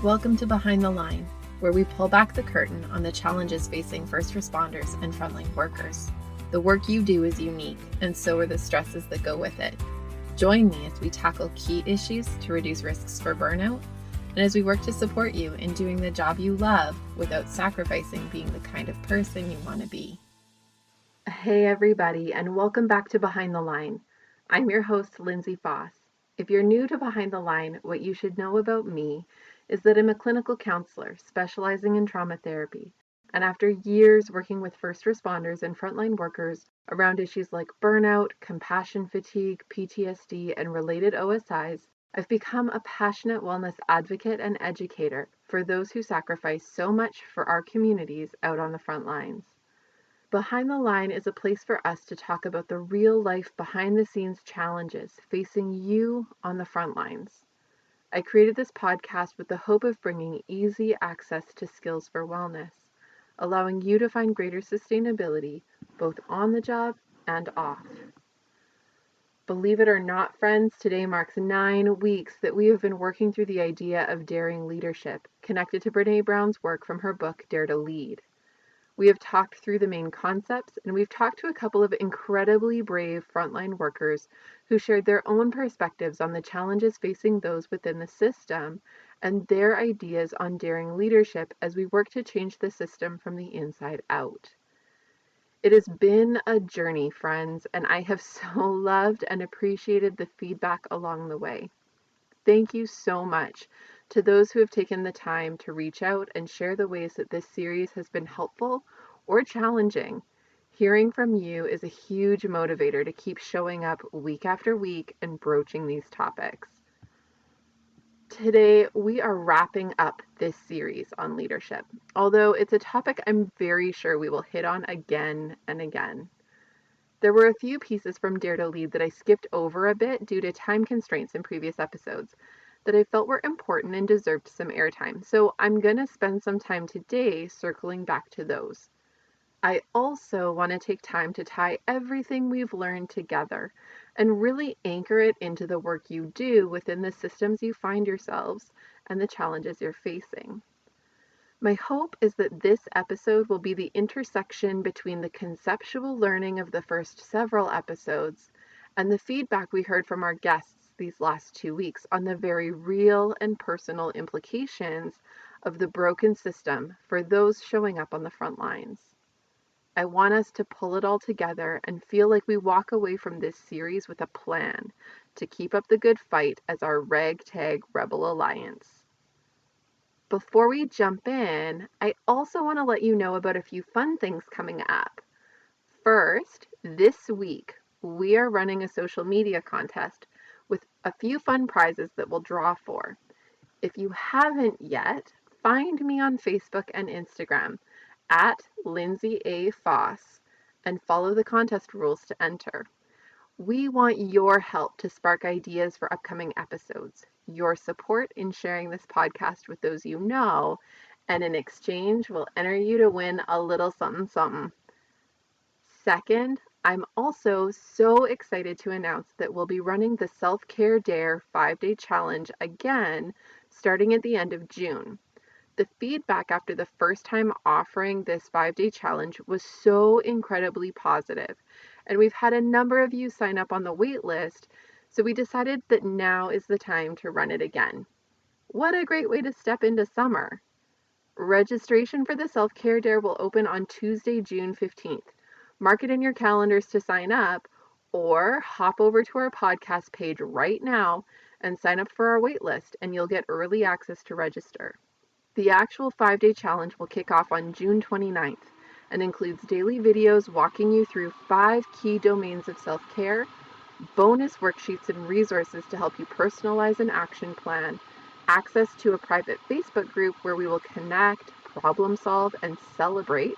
Welcome to Behind the Line, where we pull back the curtain on the challenges facing first responders and frontline workers. The work you do is unique, and so are the stresses that go with it. Join me as we tackle key issues to reduce risks for burnout, and as we work to support you in doing the job you love without sacrificing being the kind of person you want to be. Hey everybody, and welcome back to Behind the Line. I'm your host, Lindsay Faas. If you're new to Behind the Line, what you should know about me is that I'm a clinical counselor specializing in trauma therapy. And after years working with first responders and frontline workers around issues like burnout, compassion fatigue, PTSD, and related OSIs, I've become a passionate wellness advocate and educator for those who sacrifice so much for our communities out on the front lines. Behind the Line is a place for us to talk about the real life behind the scenes challenges facing you on the front lines. I created this podcast with the hope of bringing easy access to skills for wellness, allowing you to find greater sustainability both on the job and off. Believe it or not, friends, today marks 9 weeks that we have been working through the idea of daring leadership, connected to Brené Brown's work from her book, Dare to Lead. We have talked through the main concepts, and we've talked to a couple of incredibly brave frontline workers who shared their own perspectives on the challenges facing those within the system and their ideas on daring leadership as we work to change the system from the inside out. It has been a journey, friends, and I have so loved and appreciated the feedback along the way. Thank you so much to those who have taken the time to reach out and share the ways that this series has been helpful or challenging. Hearing from you is a huge motivator to keep showing up week after week and broaching these topics. Today, we are wrapping up this series on leadership, although it's a topic I'm very sure we will hit on again and again. There were a few pieces from Dare to Lead that I skipped over a bit due to time constraints in previous episodes that I felt were important and deserved some airtime, so I'm going to spend some time today circling back to those. I also want to take time to tie everything we've learned together and really anchor it into the work you do within the systems you find yourselves and the challenges you're facing. My hope is that this episode will be the intersection between the conceptual learning of the first several episodes and the feedback we heard from our guests these last 2 weeks on the very real and personal implications of the broken system for those showing up on the front lines. I want us to pull it all together and feel like we walk away from this series with a plan to keep up the good fight as our ragtag rebel alliance. Before we jump in, I also want to let you know about a few fun things coming up. First, this week, we are running a social media contest with a few fun prizes that we'll draw for. If you haven't yet, find me on Facebook and Instagram at Lindsay A. Faas and follow the contest rules to enter. We want your help to spark ideas for upcoming episodes, your support in sharing this podcast with those you know, and in exchange, we'll enter you to win a little something something. Second, I'm also so excited to announce that we'll be running the Self-Care Dare 5-Day Challenge again, starting at the end of June. The feedback after the first time offering this 5-day challenge was so incredibly positive, and we've had a number of you sign up on the wait list, so we decided that now is the time to run it again. What a great way to step into summer! Registration for the Self-Care Dare will open on Tuesday, June 15th. Mark it in your calendars to sign up, or hop over to our podcast page right now and sign up for our wait list, and you'll get early access to register. The actual 5-day challenge will kick off on June 29th and includes daily videos walking you through 5 key domains of self-care, bonus worksheets and resources to help you personalize an action plan, access to a private Facebook group where we will connect, problem solve, and celebrate,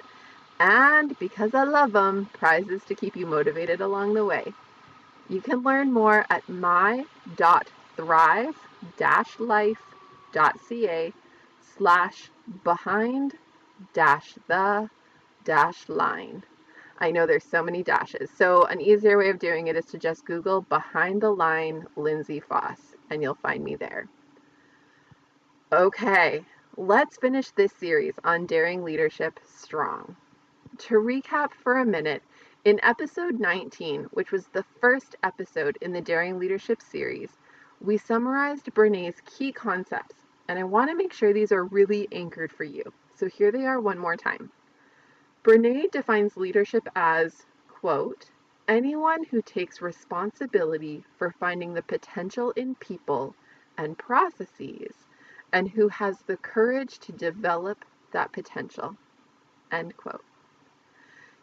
and because I love them, prizes to keep you motivated along the way. You can learn more at my.thrive-life.ca/behind-the-line. I know there's so many dashes, so an easier way of doing it is to just Google 'Behind the Line Lindsay Faas, and you'll find me there. Okay, let's finish this series on daring leadership strong. To recap for a minute, in episode 19, which was the first episode in the Daring Leadership series, we summarized Brené's key concepts, and I want to make sure these are really anchored for you. So here they are one more time. Brené defines leadership as, quote, anyone who takes responsibility for finding the potential in people and processes, and who has the courage to develop that potential, end quote.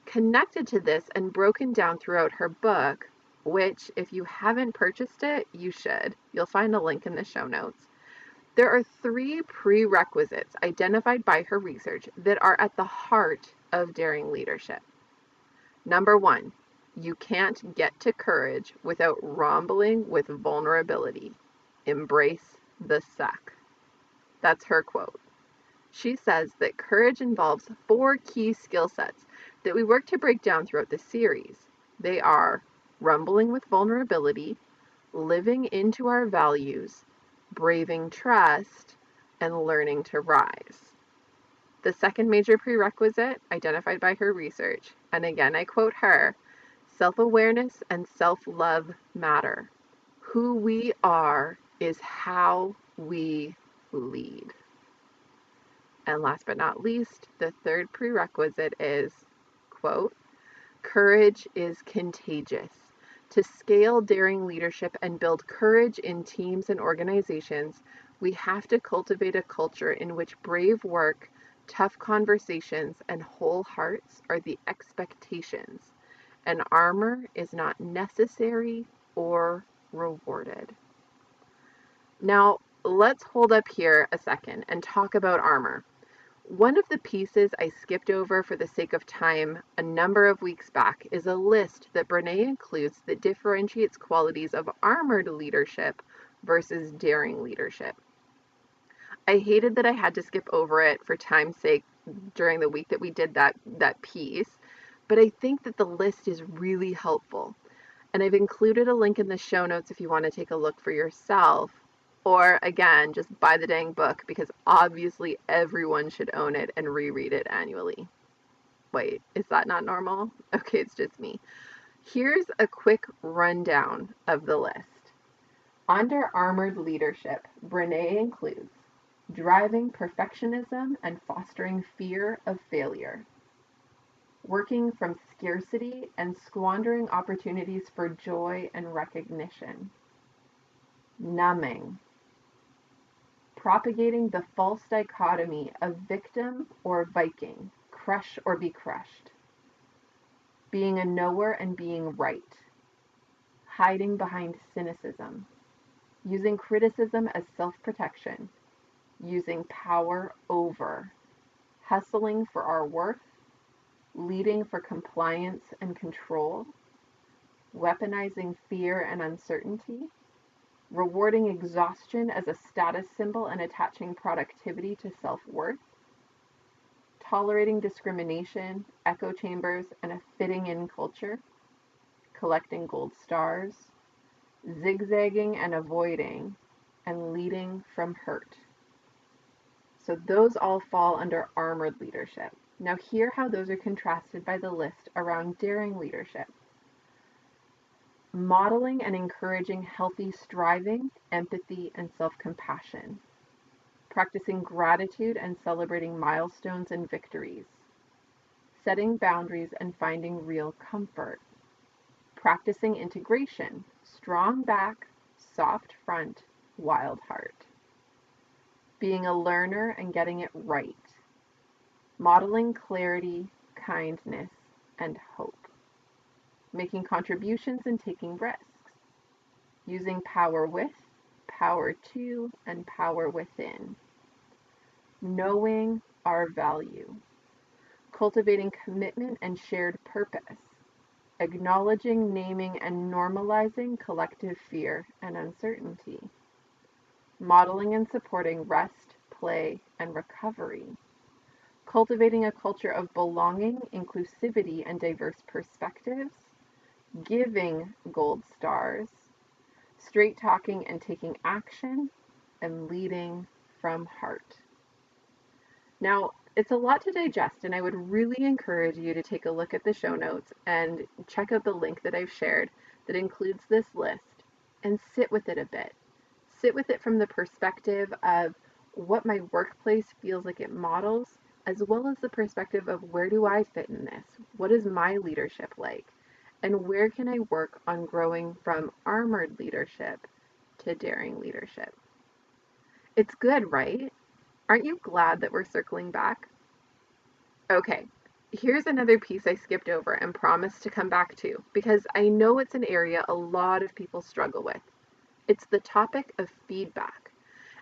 Connected to this and broken down throughout her book, which if you haven't purchased it, you should. You'll find a link in the show notes. There are 3 prerequisites identified by her research that are at the heart of daring leadership. Number 1, you can't get to courage without rumbling with vulnerability. Embrace the suck. That's her quote. She says that courage involves 4 key skill sets that we work to break down throughout the series. They are rumbling with vulnerability, living into our values, braving trust, and learning to rise. The second major prerequisite identified by her research, and again I quote her, self-awareness and self-love matter. Who we are is how we lead. And last but not least, the third prerequisite is, quote, courage is contagious. To scale daring leadership and build courage in teams and organizations, we have to cultivate a culture in which brave work, tough conversations, and whole hearts are the expectations, and armor is not necessary or rewarded. Now, let's hold up here a second and talk about armor. One of the pieces I skipped over for the sake of time a number of weeks back is a list that Brené includes that differentiates qualities of armored leadership versus daring leadership. I hated that I had to skip over it for time's sake during the week that we did that piece, but I think that the list is really helpful. And I've included a link in the show notes if you want to take a look for yourself. Or again, just buy the dang book because obviously everyone should own it and reread it annually. Wait, is that not normal? Okay, it's just me. Here's a quick rundown of the list. Under armored leadership, Brené includes driving perfectionism and fostering fear of failure, working from scarcity and squandering opportunities for joy and recognition, numbing, propagating the false dichotomy of victim or Viking, crush or be crushed, being a knower and being right, hiding behind cynicism, using criticism as self-protection, using power over, hustling for our worth, leading for compliance and control, weaponizing fear and uncertainty, rewarding exhaustion as a status symbol and attaching productivity to self-worth, tolerating discrimination, echo chambers, and a fitting-in culture, collecting gold stars, zigzagging and avoiding, and leading from hurt. So those all fall under armored leadership. Now hear how those are contrasted by the list around daring leadership. Modeling and encouraging healthy striving, empathy, and self-compassion. Practicing gratitude and celebrating milestones and victories. Setting boundaries and finding real comfort. Practicing integration, strong back, soft front, wild heart. Being a learner and getting it right. Modeling clarity, kindness, and hope. Making contributions and taking risks. Using power with, power to, and power within. Knowing our value. Cultivating commitment and shared purpose. Acknowledging, naming, and normalizing collective fear and uncertainty. Modeling and supporting rest, play, and recovery. Cultivating a culture of belonging, inclusivity, and diverse perspectives. Giving gold stars. Straight talking and taking action. And leading from heart. Now, it's a lot to digest, and I would really encourage you to take a look at the show notes and check out the link that I've shared that includes this list and sit with it a bit. Sit with it from the perspective of what my workplace feels like it models, as well as the perspective of where do I fit in this? What is my leadership like? And where can I work on growing from armored leadership to daring leadership? It's good, right? Aren't you glad that we're circling back? Okay, here's another piece I skipped over and promised to come back to because I know it's an area a lot of people struggle with. It's the topic of feedback.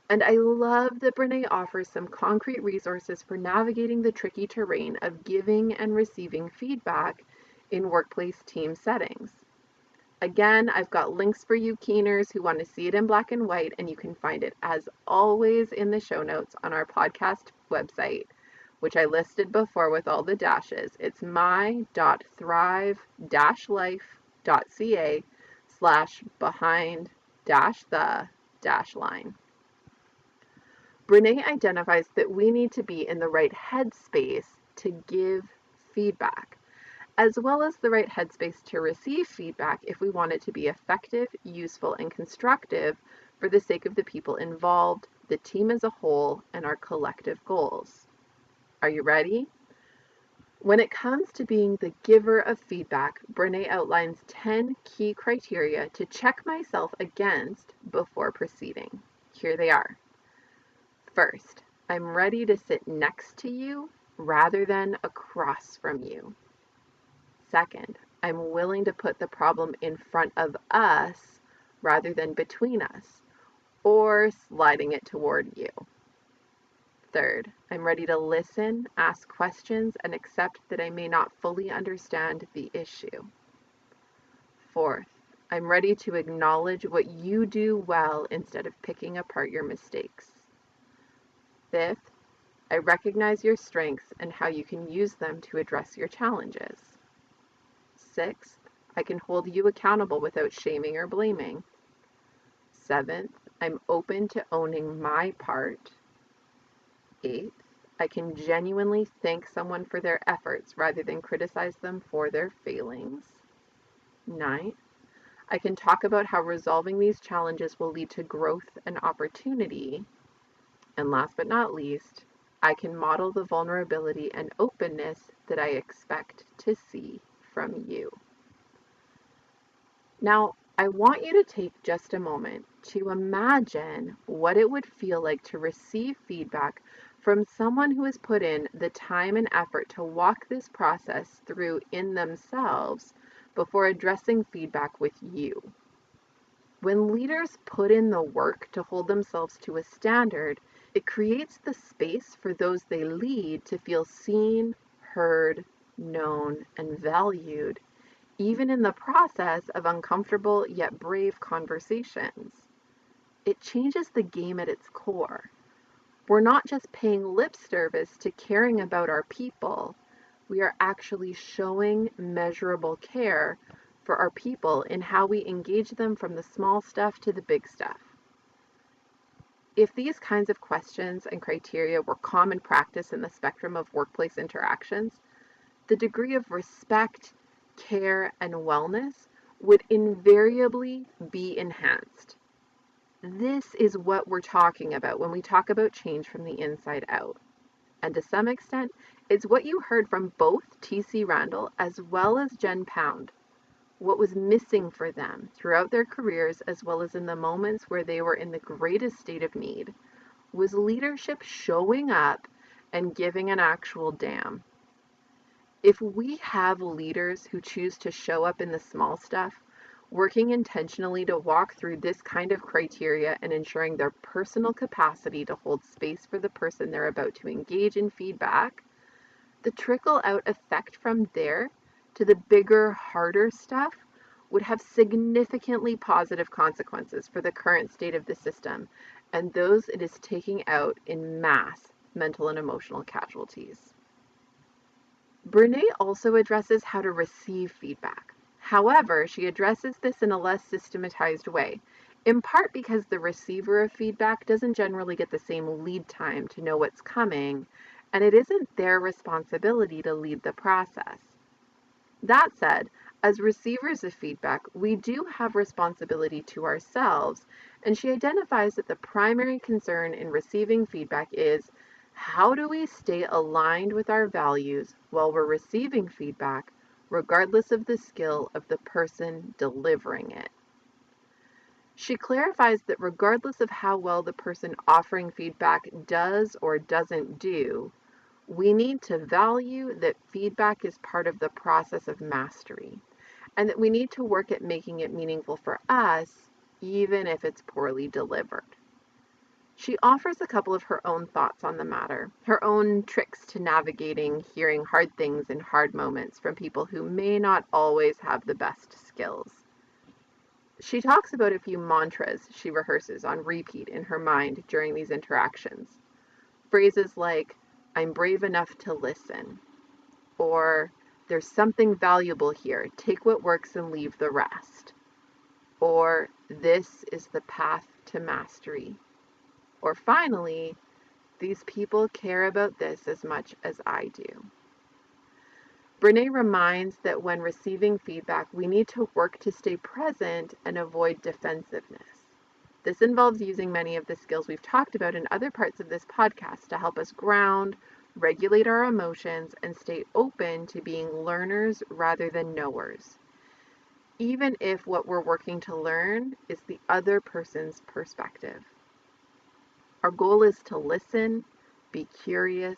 And I love that Brené offers some concrete resources for navigating the tricky terrain of giving and receiving feedback in workplace team settings. Again, I've got links for you keeners who want to see it in black and white, and you can find it as always in the show notes on our podcast website, which I listed before with all the dashes. It's my.thrive-life.ca/behind-the-line. Brené identifies that we need to be in the right headspace to give feedback, as well as the right headspace to receive feedback if we want it to be effective, useful, and constructive for the sake of the people involved, the team as a whole, and our collective goals. Are you ready? When it comes to being the giver of feedback, Brené outlines 10 key criteria to check myself against before proceeding. Here they are. First, I'm ready to sit next to you rather than across from you. Second, I'm willing to put the problem in front of us rather than between us, or sliding it toward you. Third, I'm ready to listen, ask questions, and accept that I may not fully understand the issue. Fourth, I'm ready to acknowledge what you do well instead of picking apart your mistakes. Fifth, I recognize your strengths and how you can use them to address your challenges. Sixth, I can hold you accountable without shaming or blaming. Seventh, I'm open to owning my part. Eighth, I can genuinely thank someone for their efforts rather than criticize them for their failings. Ninth, I can talk about how resolving these challenges will lead to growth and opportunity. And last but not least, I can model the vulnerability and openness that I expect to see from you. Now, I want you to take just a moment to imagine what it would feel like to receive feedback from someone who has put in the time and effort to walk this process through in themselves before addressing feedback with you. When leaders put in the work to hold themselves to a standard, it creates the space for those they lead to feel seen, heard, known, and valued, even in the process of uncomfortable yet brave conversations. It changes the game at its core. We're not just paying lip service to caring about our people, we are actually showing measurable care for our people in how we engage them from the small stuff to the big stuff. If these kinds of questions and criteria were common practice in the spectrum of workplace interactions, the degree of respect, care, and wellness would invariably be enhanced. This is what we're talking about when we talk about change from the inside out. And to some extent, it's what you heard from both T.C. Randall as well as Jen Pound. What was missing for them throughout their careers, as well as in the moments where they were in the greatest state of need, was leadership showing up and giving an actual damn. If we have leaders who choose to show up in the small stuff, working intentionally to walk through this kind of criteria and ensuring their personal capacity to hold space for the person they're about to engage in feedback, the trickle-out effect from there to the bigger, harder stuff would have significantly positive consequences for the current state of the system and those it is taking out in mass mental and emotional casualties. Brené also addresses how to receive feedback. However, she addresses this in a less systematized way. in part because the receiver of feedback doesn't generally get the same lead time to know what's coming, and it isn't their responsibility to lead the process. That said, as receivers of feedback, we do have responsibility to ourselves, and she identifies that the primary concern in receiving feedback is how do we stay aligned with our values while we're receiving feedback, regardless of the skill of the person delivering it. She clarifies that regardless of how well the person offering feedback does or doesn't do, we need to value that feedback is part of the process of mastery, and that we need to work at making it meaningful for us, even if it's poorly delivered. She offers a couple of her own thoughts on the matter, her own tricks to navigating hearing hard things in hard moments from people who may not always have the best skills. She talks about a few mantras she rehearses on repeat in her mind during these interactions. Phrases like, I'm brave enough to listen, or there's something valuable here, take what works and leave the rest, or this is the path to mastery, or finally, these people care about this as much as I do. Brené reminds that when receiving feedback, we need to work to stay present and avoid defensiveness. This involves using many of the skills we've talked about in other parts of this podcast to help us ground, regulate our emotions, and stay open to being learners rather than knowers, even if what we're working to learn is the other person's perspective. Our goal is to listen, be curious,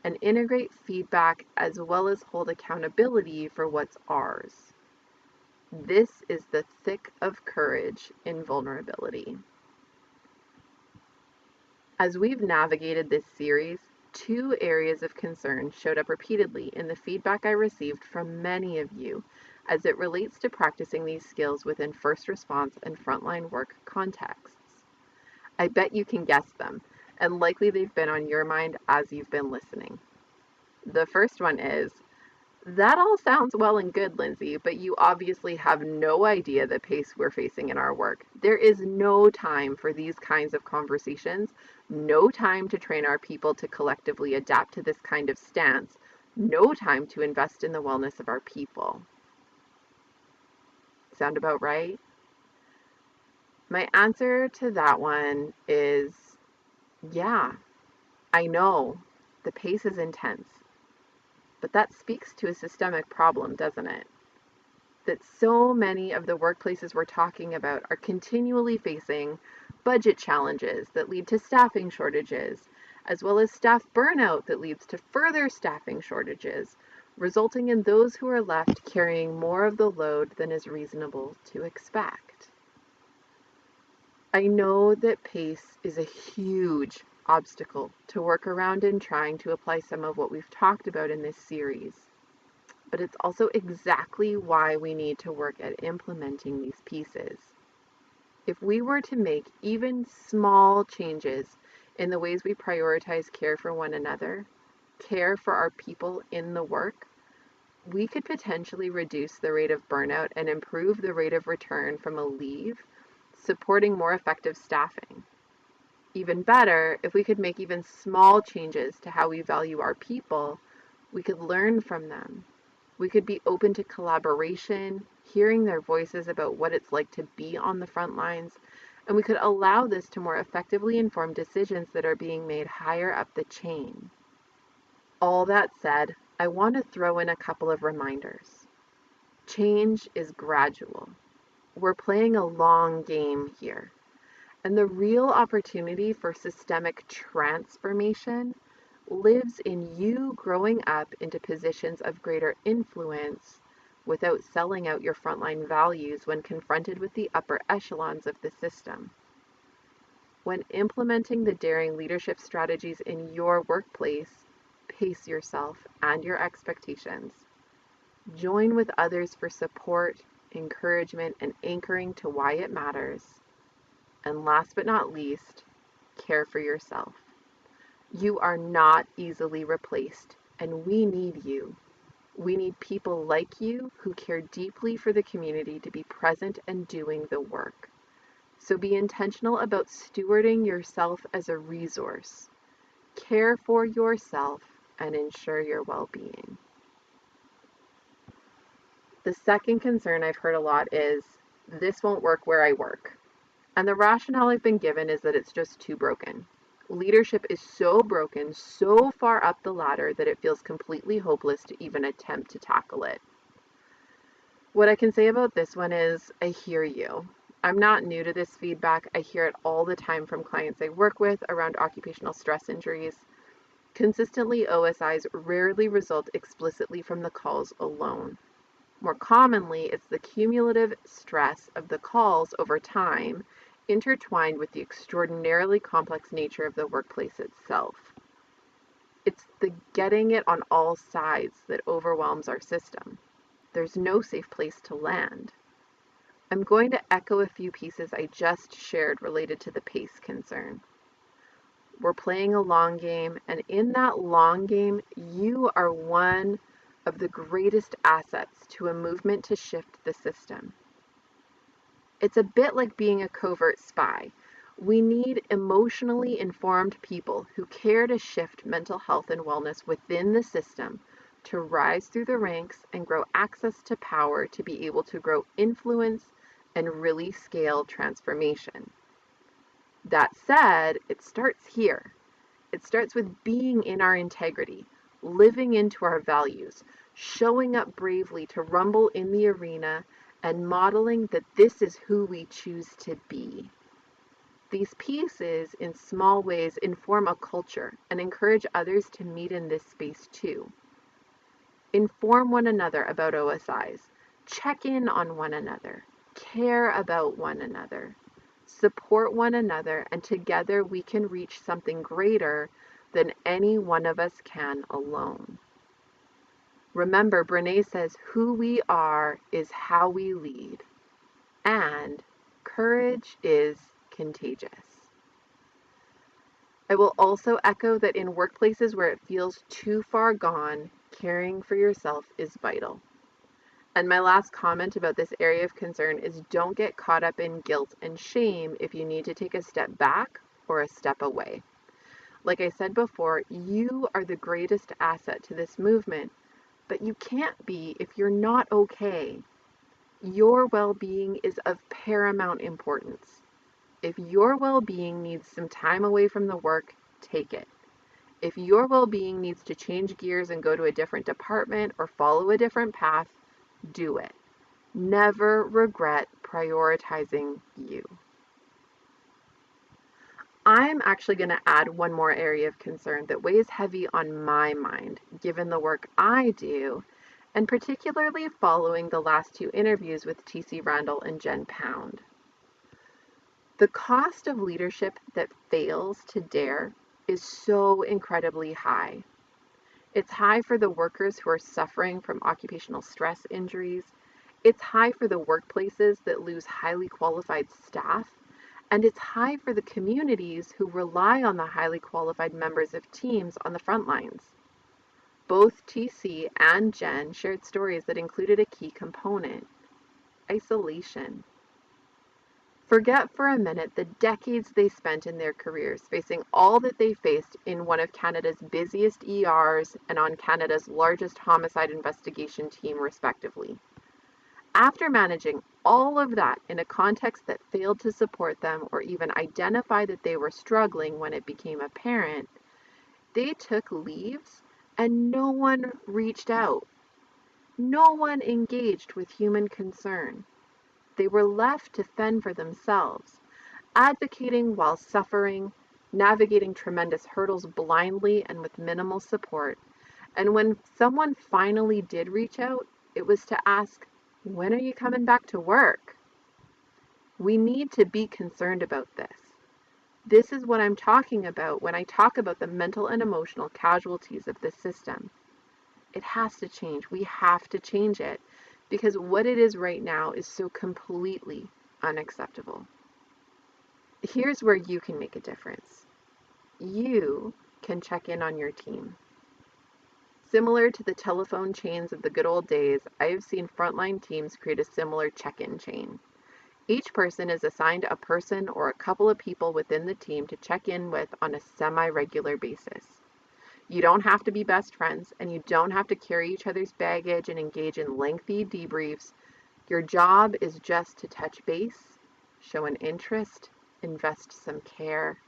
and integrate feedback as well as hold accountability for what's ours. This is the thick of courage in vulnerability. As we've navigated this series, two areas of concern showed up repeatedly in the feedback I received from many of you as it relates to practicing these skills within first response and frontline work contexts. I bet you can guess them, and likely they've been on your mind as you've been listening. The first one is, that all sounds well and good, Lindsay, but you obviously have no idea the pace we're facing in our work. There is no time for these kinds of conversations, no time to train our people to collectively adapt to this kind of stance, no time to invest in the wellness of our people. Sound about right? My answer to that one is, yeah, I know, the pace is intense. But that speaks to a systemic problem, doesn't it? That so many of the workplaces we're talking about are continually facing budget challenges that lead to staffing shortages, as well as staff burnout that leads to further staffing shortages, resulting in those who are left carrying more of the load than is reasonable to expect. I know that pace is a huge obstacle to work around in trying to apply some of what we've talked about in this series, but it's also exactly why we need to work at implementing these pieces. If we were to make even small changes in the ways we prioritize care for one another, care for our people in the work, we could potentially reduce the rate of burnout and improve the rate of return from a leave, supporting more effective staffing. Even better, if we could make even small changes to how we value our people, we could learn from them. We could be open to collaboration, hearing their voices about what it's like to be on the front lines, and we could allow this to more effectively inform decisions that are being made higher up the chain. All that said, I want to throw in a couple of reminders. Change is gradual. We're playing a long game here. And the real opportunity for systemic transformation lives in you growing up into positions of greater influence without selling out your frontline values when confronted with the upper echelons of the system. When implementing the daring leadership strategies in your workplace, pace yourself and your expectations. Join with others for support, encouragement, and anchoring to why it matters. And last but not least, care for yourself. You are not easily replaced, and we need you. We need people like you who care deeply for the community to be present and doing the work. So be intentional about stewarding yourself as a resource. Care for yourself and ensure your well-being. The second concern I've heard a lot is, this won't work where I work. And the rationale I've been given is that it's just too broken. Leadership is so broken, so far up the ladder, that it feels completely hopeless to even attempt to tackle it. What I can say about this one is, I hear you. I'm not new to this feedback. I hear it all the time from clients I work with around occupational stress injuries. Consistently, OSIs rarely result explicitly from the calls alone. More commonly, it's the cumulative stress of the calls over time, intertwined with the extraordinarily complex nature of the workplace itself. It's the getting it on all sides that overwhelms our system. There's no safe place to land. I'm going to echo a few pieces I just shared related to the pace concern. We're playing a long game, and in that long game, you are one of the greatest assets to a movement to shift the system. It's a bit like being a covert spy. We need emotionally informed people who care to shift mental health and wellness within the system, to rise through the ranks and grow access to power to be able to grow influence and really scale transformation. That said, it starts here. It starts with being in our integrity, living into our values, showing up bravely to rumble in the arena, and modeling that this is who we choose to be. These pieces, in small ways, inform a culture and encourage others to meet in this space too. Inform one another about OSIs, check in on one another, care about one another, support one another, and together we can reach something greater than any one of us can alone. Remember, Brené says, who we are is how we lead, and courage is contagious. I will also echo that in workplaces where it feels too far gone, caring for yourself is vital. And my last comment about this area of concern is, don't get caught up in guilt and shame if you need to take a step back or a step away. Like I said before, you are the greatest asset to this movement, but you can't be if you're not okay. Your well-being is of paramount importance. If your well-being needs some time away from the work, take it. If your well-being needs to change gears and go to a different department or follow a different path, do it. Never regret prioritizing you. I'm actually going to add one more area of concern that weighs heavy on my mind, given the work I do, and particularly following the last two interviews with TC Randall and Jen Pound. The cost of leadership that fails to dare is so incredibly high. It's high for the workers who are suffering from occupational stress injuries. It's high for the workplaces that lose highly qualified staff. And it's high for the communities who rely on the highly qualified members of teams on the front lines. Both TC and Jen shared stories that included a key component: isolation. Forget for a minute the decades they spent in their careers facing all that they faced in one of Canada's busiest ERs and on Canada's largest homicide investigation team, respectively. After managing all of that in a context that failed to support them or even identify that they were struggling when it became apparent, they took leaves and no one reached out. No one engaged with human concern. They were left to fend for themselves, advocating while suffering, navigating tremendous hurdles blindly and with minimal support. And when someone finally did reach out, it was to ask, when are you coming back to work? We need to be concerned about this. This is what I'm talking about when I talk about the mental and emotional casualties of this system. It has to change. We have to change it, because what it is right now is so completely unacceptable. Here's where you can make a difference. You can check in on your team. Similar to the telephone chains of the good old days, I have seen frontline teams create a similar check-in chain. Each person is assigned a person or a couple of people within the team to check in with on a semi-regular basis. You don't have to be best friends, and you don't have to carry each other's baggage and engage in lengthy debriefs. Your job is just to touch base, show an interest, invest some care,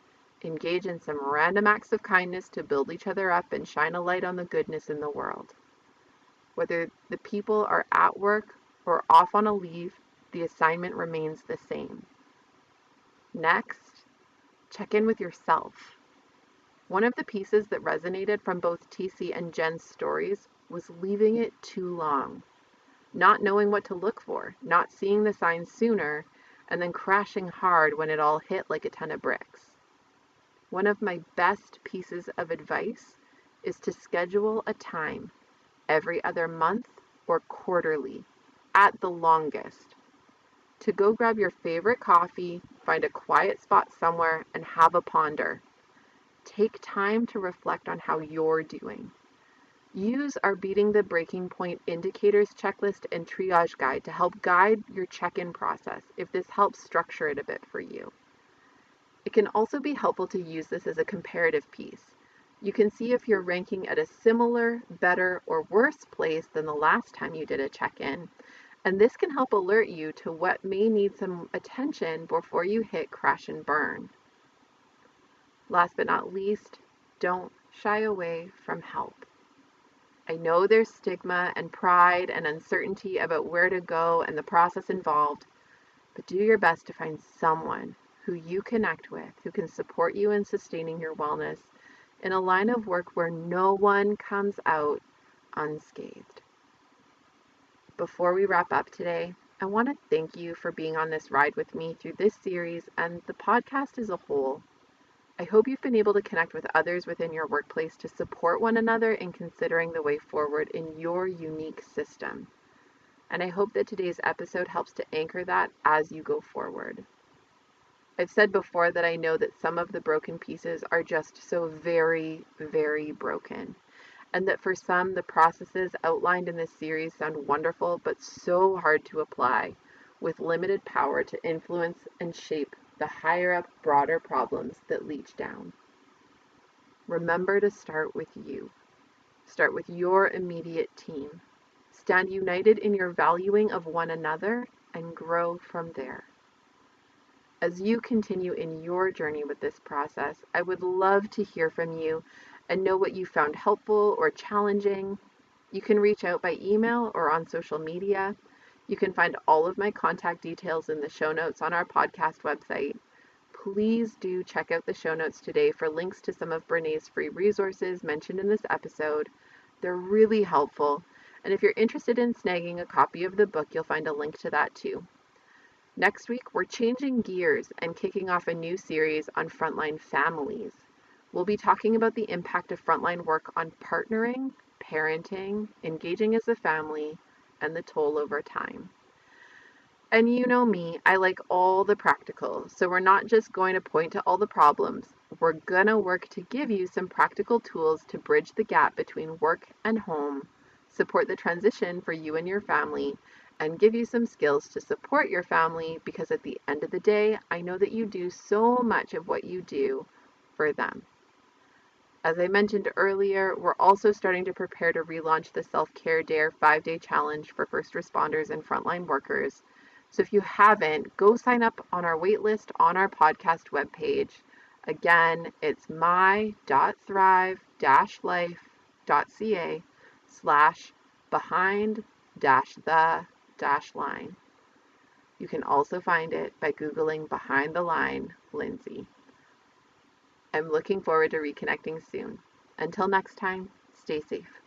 engage in some random acts of kindness to build each other up and shine a light on the goodness in the world. Whether the people are at work or off on a leave, the assignment remains the same. Next, check in with yourself. One of the pieces that resonated from both TC and Jen's stories was leaving it too long, not knowing what to look for, not seeing the signs sooner, and then crashing hard when it all hit like a ton of bricks. One of my best pieces of advice is to schedule a time every other month or quarterly, at the longest, to go grab your favorite coffee, find a quiet spot somewhere, and have a ponder. Take time to reflect on how you're doing. Use our Beating the Breaking Point Indicators checklist and triage guide to help guide your check-in process if this helps structure it a bit for you. It can also be helpful to use this as a comparative piece. You can see if you're ranking at a similar, better, or worse place than the last time you did a check-in, and this can help alert you to what may need some attention before you hit crash and burn. Last but not least, don't shy away from help. I know there's stigma and pride and uncertainty about where to go and the process involved, but do your best to find someone who you connect with, who can support you in sustaining your wellness in a line of work where no one comes out unscathed. Before we wrap up today, I want to thank you for being on this ride with me through this series and the podcast as a whole. I hope you've been able to connect with others within your workplace to support one another in considering the way forward in your unique system. And I hope that today's episode helps to anchor that as you go forward. I've said before that I know that some of the broken pieces are just so very, very broken. And that for some, the processes outlined in this series sound wonderful, but so hard to apply, with limited power to influence and shape the higher up, broader problems that leach down. Remember to start with you. Start with your immediate team. Stand united in your valuing of one another and grow from there. As you continue in your journey with this process, I would love to hear from you and know what you found helpful or challenging. You can reach out by email or on social media. You can find all of my contact details in the show notes on our podcast website. Please do check out the show notes today for links to some of Brené's free resources mentioned in this episode. They're really helpful. And if you're interested in snagging a copy of the book, you'll find a link to that too. Next week, we're changing gears and kicking off a new series on frontline families. We'll be talking about the impact of frontline work on partnering, parenting, engaging as a family, and the toll over time. And you know me, I like all the practical, so we're not just going to point to all the problems. We're gonna work to give you some practical tools to bridge the gap between work and home, support the transition for you and your family, and give you some skills to support your family, because at the end of the day, I know that you do so much of what you do for them. As I mentioned earlier, we're also starting to prepare to relaunch the Self-Care Dare 5-day challenge for first responders and frontline workers. So if you haven't, go sign up on our waitlist on our podcast webpage. Again, it's my.thrive-life.ca/behind-the-line. You can also find it by Googling Behind the Line Lindsay. I'm looking forward to reconnecting soon. Until next time, stay safe.